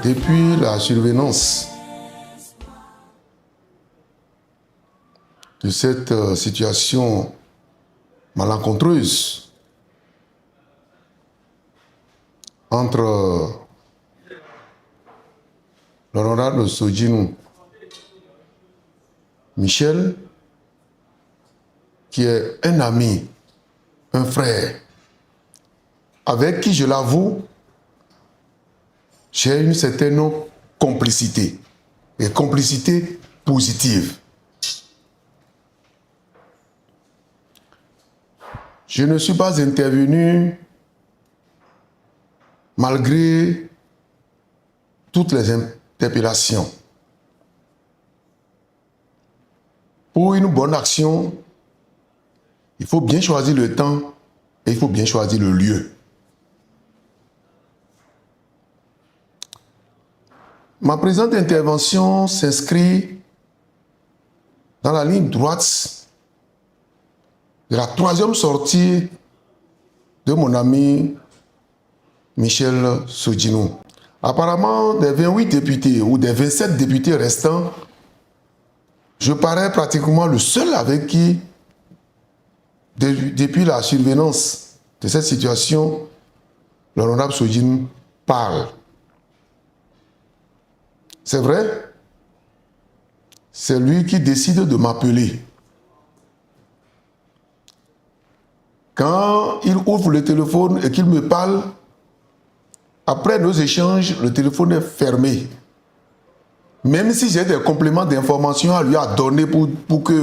Depuis la survenance de cette situation malencontreuse entre l'honorable Sojinu Michel, qui est un ami, un frère, avec qui, je l'avoue, j'ai une certaine complicité, et complicité positive. Je ne suis pas intervenu malgré toutes les interpellations. Pour une bonne action, il faut bien choisir le temps et il faut bien choisir le lieu. Ma présente intervention s'inscrit dans la ligne droite de la troisième sortie de mon ami Michel Sojinu. Apparemment, des 28 députés ou des 27 députés restants, je parais pratiquement le seul avec qui, depuis la survenance de cette situation, l'honorable Sojinu parle. C'est vrai, c'est lui qui décide de m'appeler. Quand il ouvre le téléphone et qu'il me parle, après nos échanges, le téléphone est fermé. Même si j'ai des compléments d'information à lui donner pour qu'il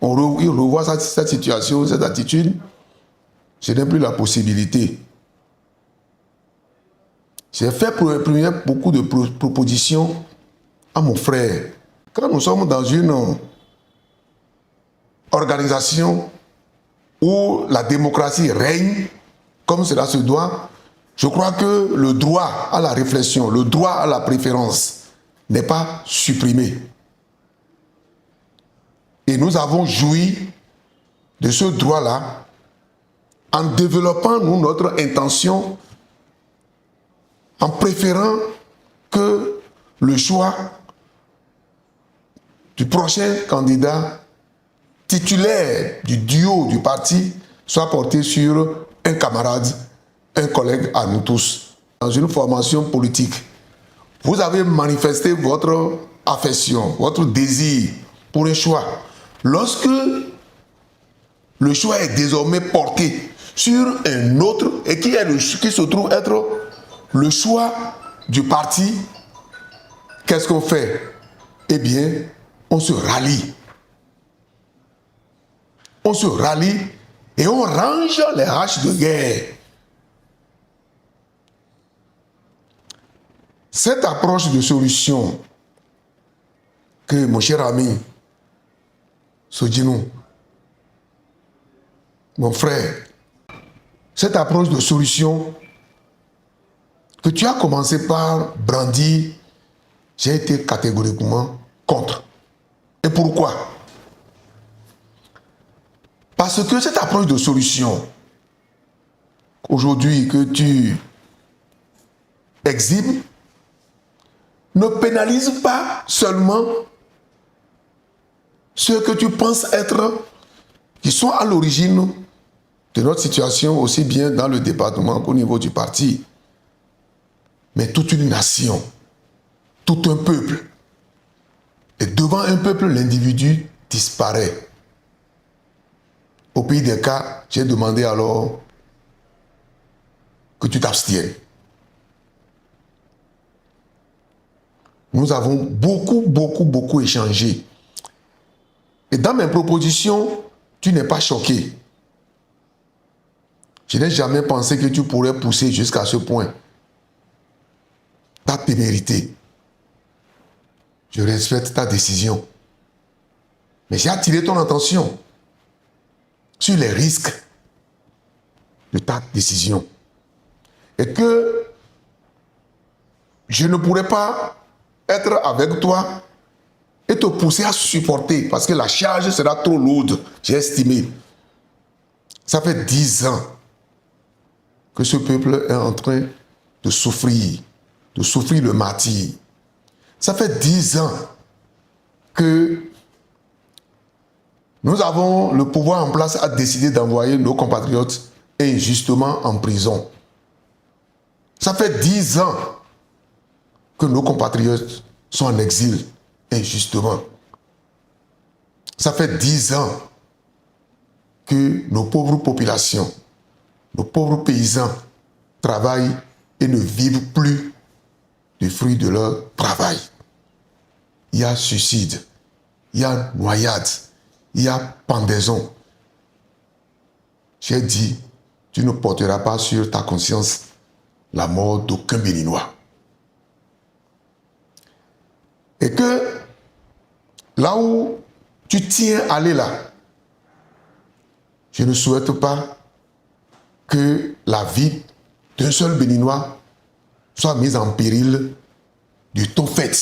revoie cette situation, cette attitude, je n'ai plus la possibilité. J'ai fait beaucoup de propositions à mon frère. Quand nous sommes dans une organisation où la démocratie règne, comme cela se doit, je crois que le droit à la réflexion, le droit à la préférence n'est pas supprimé. Et nous avons joui de ce droit-là en développant, nous, notre intention, en préférant que le choix du prochain candidat titulaire du duo du parti soit porté sur un camarade, un collègue à nous tous. Dans une formation politique, vous avez manifesté votre affection, votre désir pour un choix. Lorsque le choix est désormais porté sur un autre et qui se trouve être le choix du parti, qu'est-ce qu'on fait? Eh bien, on se rallie. On se rallie et on range les haches de guerre. Cette approche de solution que mon cher ami Sojinu, mon frère, cette approche de solution que tu as commencé par brandir, j'ai été catégoriquement contre. Et pourquoi? Parce que cette approche de solution, aujourd'hui que tu exhibes, ne pénalise pas seulement ceux que tu penses être, qui sont à l'origine de notre situation, aussi bien dans le département qu'au niveau du parti, mais toute une nation, tout un peuple. Et devant un peuple, l'individu disparaît. Au pays des cas, j'ai demandé alors que tu t'abstiennes. Nous avons beaucoup échangé. Et dans mes propositions, tu n'es pas choqué. Je n'ai jamais pensé que tu pourrais pousser jusqu'à ce point. Ta témérité. Je respecte ta décision. Mais j'ai attiré ton attention sur les risques de ta décision. Et que je ne pourrais pas être avec toi et te pousser à supporter parce que la charge sera trop lourde, j'ai estimé. Ça fait 10 ans que ce peuple est en train de souffrir. de souffrir le martyre. Ça fait 10 ans que nous avons le pouvoir en place à décider d'envoyer nos compatriotes injustement en prison. Ça fait 10 ans que nos compatriotes sont en exil injustement. Ça fait 10 ans que nos pauvres populations, nos pauvres paysans travaillent et ne vivent plus du fruit de leur travail. Il y a suicide, il y a noyade, il y a pendaison. J'ai dit, tu ne porteras pas sur ta conscience la mort d'aucun Béninois. Et que là où tu tiens à aller là, je ne souhaite pas que la vie d'un seul Béninois soit mise en péril du tout fait.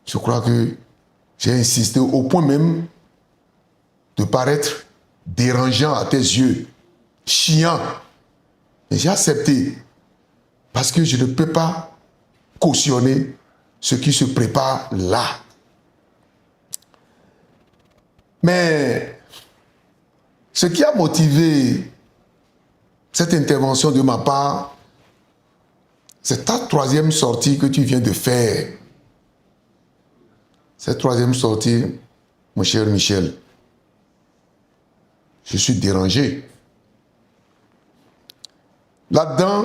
Je crois que j'ai insisté au point même de paraître dérangeant à tes yeux, chiant. Et j'ai accepté parce que je ne peux pas cautionner ce qui se prépare là. Mais ce qui a motivé cette intervention de ma part, c'est ta troisième sortie que tu viens de faire. Cette troisième sortie, mon cher Michel, je suis dérangé. Là-dedans,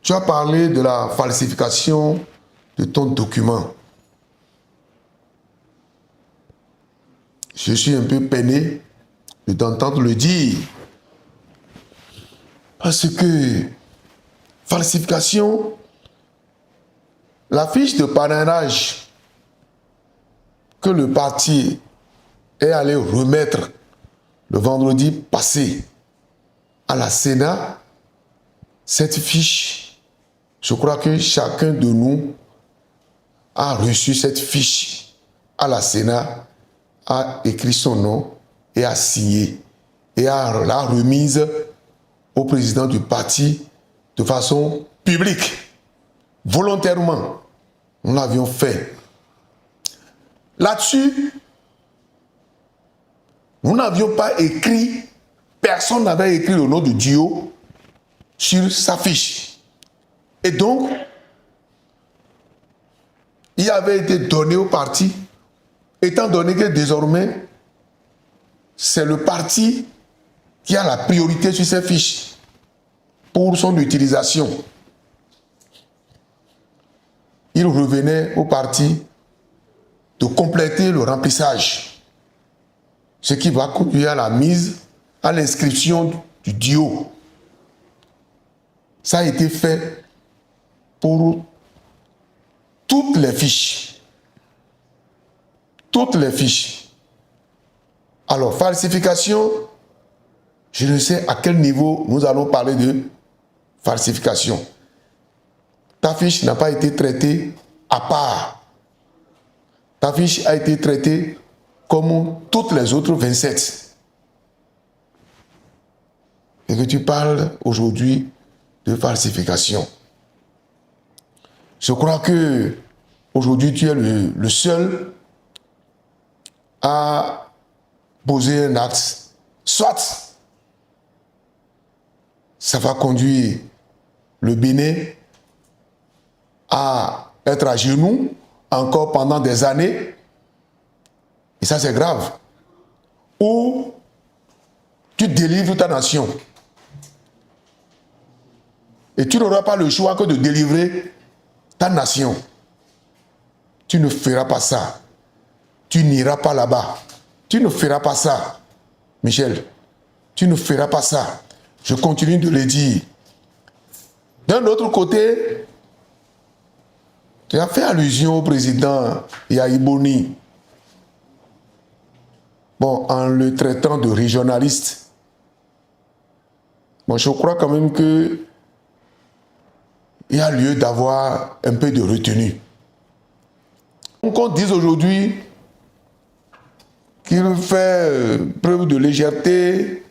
tu as parlé de la falsification de ton document. Je suis un peu peiné de t'entendre le dire. Parce que falsification, la fiche de parrainage que le parti est allé remettre le vendredi passé à la Sénat, cette fiche, je crois que chacun de nous a reçu cette fiche à la Sénat, a écrit son nom et a signé et a la remise au président du parti de façon publique, volontairement. Nous l'avions fait. Là-dessus, nous n'avions pas écrit, personne n'avait écrit le nom de Dio sur sa fiche. Et donc, il avait été donné au parti, étant donné que désormais, c'est le parti qui a la priorité sur ces fiches pour son utilisation. Il revenait au parti de compléter le remplissage, ce qui va conduire à la mise, à l'inscription du Dio. Ça a été fait pour toutes les fiches. Toutes les fiches. Alors, falsification, je ne sais à quel niveau nous allons parler de falsification. Ta fiche n'a pas été traitée à part. Ta fiche a été traitée comme toutes les autres 27. Et que tu parles aujourd'hui de falsification. Je crois que aujourd'hui tu es le seul à poser un acte. Soit ça va conduire le Bénin à être à genoux encore pendant des années, et ça c'est grave, ou tu délivres ta nation. Et tu n'auras pas le choix que de délivrer ta nation. Tu ne feras pas ça. Tu n'iras pas là-bas. Tu ne feras pas ça, Michel. Tu ne feras pas ça. Je continue de le dire. D'un autre côté, tu as fait allusion au président Yahi Boni. Bon, en le traitant de régionaliste. Bon, je crois quand même que il y a lieu d'avoir un peu de retenue. On dit aujourd'hui qu'il fait preuve de légèreté,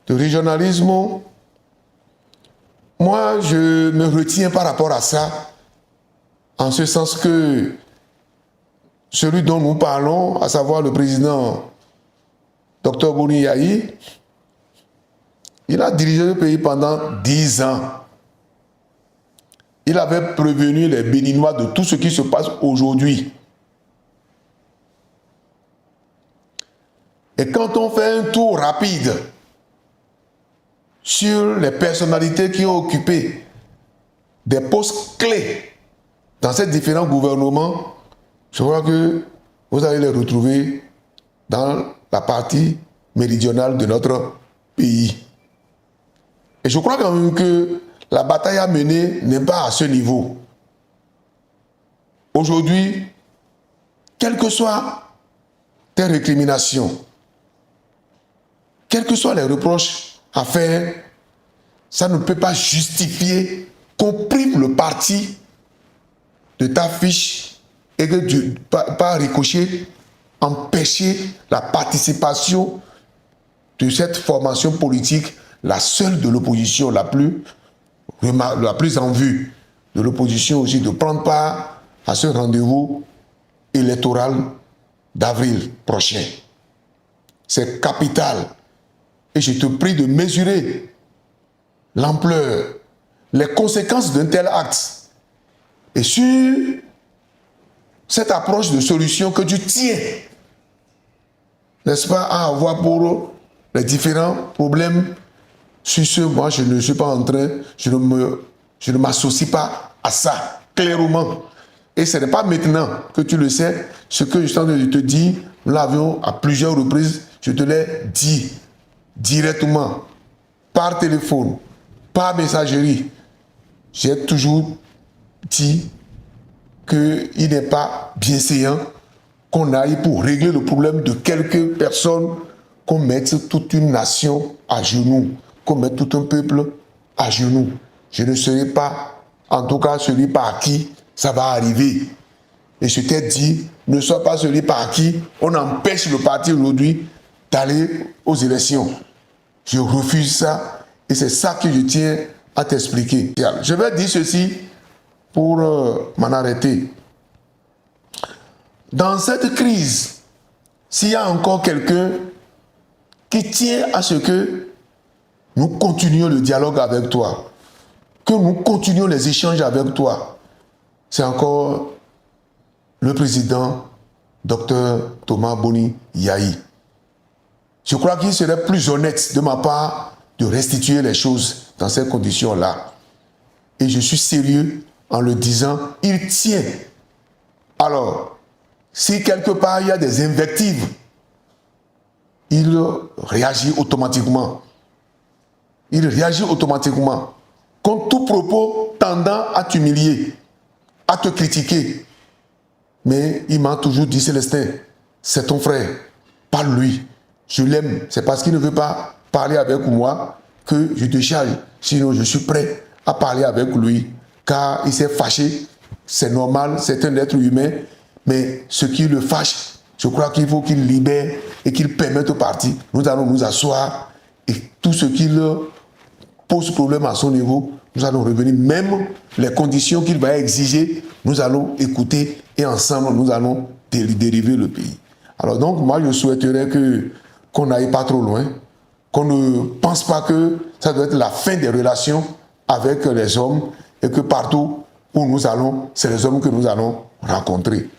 de régionalisme. moi, je me retiens par rapport à ça, en ce sens que celui dont nous parlons, à savoir le président Dr Boni Yayi, il a dirigé le pays pendant 10 ans. Il avait prévenu les Béninois de tout ce qui se passe aujourd'hui. Et quand on fait un tour rapide sur les personnalités qui ont occupé des postes clés dans ces différents gouvernements, je crois que vous allez les retrouver dans la partie méridionale de notre pays. Et je crois quand même que la bataille à mener n'est pas à ce niveau. Aujourd'hui, quelles que soient tes récriminations, quels que soient les reproches à faire, ça ne peut pas justifier qu'on prive le parti de ta fiche et que par ricochet, empêcher la participation de cette formation politique, la seule de l'opposition, la plus en vue de l'opposition aussi, de prendre part à ce rendez-vous électoral d'avril prochain. C'est capital. Et je te prie de mesurer l'ampleur, les conséquences d'un tel acte. Et sur cette approche de solution que tu tiens, n'est-ce pas, à avoir pour les différents problèmes. Sur ce, moi, je ne suis pas en train, je ne m'associe pas à ça, clairement. Et ce n'est pas maintenant que tu le sais, ce que je suis en train de te dire, nous l'avions à plusieurs reprises, je te l'ai dit directement, par téléphone, par messagerie. J'ai toujours dit qu'il n'est pas bienséant qu'on aille pour régler le problème de quelques personnes, qu'on mette toute une nation à genoux, qu'on mette tout un peuple à genoux. Je ne serai pas, en tout cas, celui par qui ça va arriver. Et je t'ai dit, ne sois pas celui par qui on empêche le parti aujourd'hui d'aller aux élections. Je refuse ça et c'est ça que je tiens à t'expliquer. Je vais dire ceci pour m'en arrêter. Dans cette crise, s'il y a encore quelqu'un qui tient à ce que nous continuions le dialogue avec toi, que nous continuions les échanges avec toi, c'est encore le président Dr Thomas Boni Yayi. Je crois qu'il serait plus honnête de ma part de restituer les choses dans ces conditions-là. Et je suis sérieux en le disant, il tient. Alors, si quelque part il y a des invectives, il réagit automatiquement. Il réagit automatiquement contre tout propos tendant à t'humilier, à te critiquer. Mais il m'a toujours dit, Célestin, c'est ton frère, parle-lui. Je l'aime, c'est parce qu'il ne veut pas parler avec moi que je te charge. Sinon, je suis prêt à parler avec lui, car il s'est fâché. C'est normal, c'est un être humain, mais ce qui le fâche, je crois qu'il faut qu'il libère et qu'il permette au parti. Nous allons nous asseoir et tout ce qui pose problème à son niveau, nous allons revenir. Même les conditions qu'il va exiger, nous allons écouter et ensemble, nous allons dériver le pays. Alors donc, moi, je souhaiterais qu'on n'aille pas trop loin, qu'on ne pense pas que ça doit être la fin des relations avec les hommes et que partout où nous allons, c'est les hommes que nous allons rencontrer.